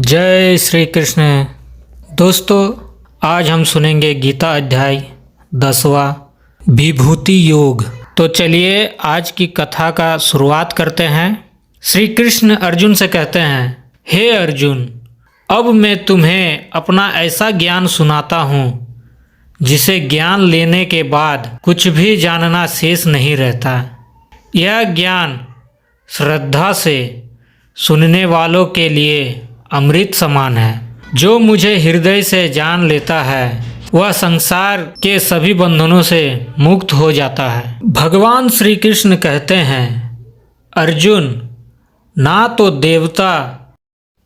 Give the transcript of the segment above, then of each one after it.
जय श्री कृष्ण। दोस्तों, आज हम सुनेंगे गीता अध्याय 10वां विभूति योग। तो चलिए आज की कथा का शुरुआत करते हैं। श्री कृष्ण अर्जुन से कहते हैं, हे अर्जुन, अब मैं तुम्हें अपना ऐसा ज्ञान सुनाता हूँ जिसे ज्ञान लेने के बाद कुछ भी जानना शेष नहीं रहता। यह ज्ञान श्रद्धा से सुनने वालों के लिए अमृत समान है। जो मुझे हृदय से जान लेता है वह संसार के सभी बंधनों से मुक्त हो जाता है। भगवान श्री कृष्ण कहते हैं, अर्जुन, ना तो देवता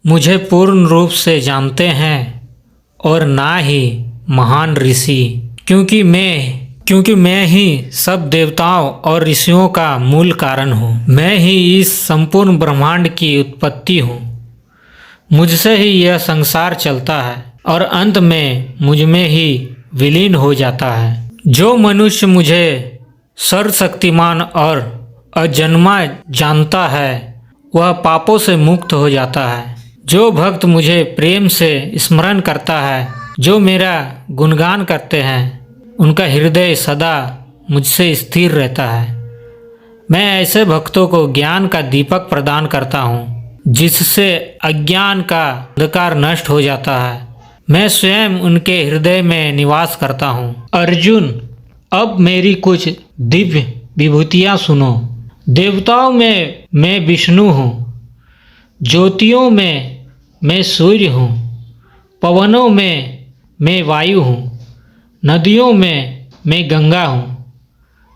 मुझे पूर्ण रूप से जानते हैं और ना ही महान ऋषि, क्योंकि मैं ही सब देवताओं और ऋषियों का मूल कारण हूँ। मैं ही इस संपूर्ण ब्रह्मांड की उत्पत्ति हूँ। मुझसे ही यह संसार चलता है और अंत में मुझ में ही विलीन हो जाता है। जो मनुष्य मुझे सर्वशक्तिमान और अजन्मा जानता है वह पापों से मुक्त हो जाता है। जो भक्त मुझे प्रेम से स्मरण करता है, जो मेरा गुणगान करते हैं, उनका हृदय सदा मुझसे स्थिर रहता है। मैं ऐसे भक्तों को ज्ञान का दीपक प्रदान करता हूँ जिससे अज्ञान का अंधकार नष्ट हो जाता है। मैं स्वयं उनके हृदय में निवास करता हूँ। अर्जुन, अब मेरी कुछ दिव्य विभूतियाँ सुनो। देवताओं में मैं विष्णु हूँ, ज्योतियों में मैं सूर्य हूँ, पवनों में मैं वायु हूँ, नदियों में मैं गंगा हूँ,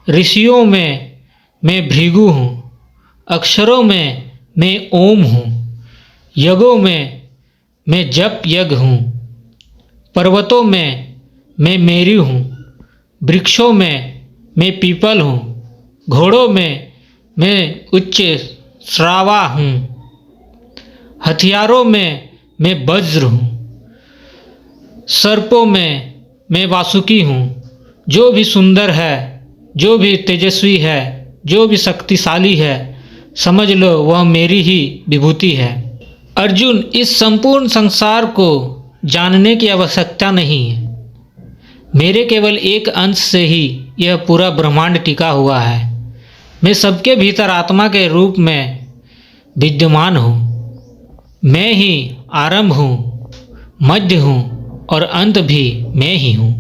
ऋषियों में मैं भृगु हूँ, अक्षरों में मैं ओम हूँ, यज्ञों में मैं जप यज्ञ हूँ, पर्वतों में मैं मेरु हूँ, वृक्षों में मैं पीपल हूँ, घोड़ों में मैं उच्च श्रावा हूँ, हथियारों में मैं वज्र हूँ, सर्पों में मैं वासुकी हूँ। जो भी सुंदर है, जो भी तेजस्वी है, जो भी शक्तिशाली है, समझ लो वह मेरी ही विभूति है। अर्जुन, इस संपूर्ण संसार को जानने की आवश्यकता नहीं है। मेरे केवल एक अंश से ही यह पूरा ब्रह्मांड टिका हुआ है। मैं सबके भीतर आत्मा के रूप में विद्यमान हूँ। मैं ही आरंभ हूँ, मध्य हूँ और अंत भी मैं ही हूँ।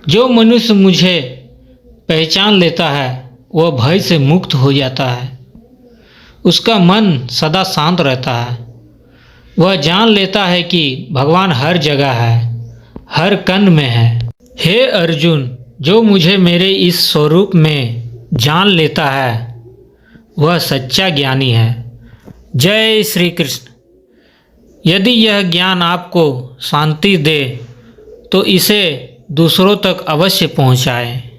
जो मनुष्य मुझे पहचान लेता है वह भय से मुक्त हो जाता है। उसका मन सदा शांत रहता है। वह जान लेता है कि भगवान हर जगह है, हर कण में है। हे अर्जुन, जो मुझे मेरे इस स्वरूप में जान लेता है वह सच्चा ज्ञानी है। जय श्री कृष्ण। यदि यह ज्ञान आपको शांति दे तो इसे दूसरों तक अवश्य पहुँचाएं।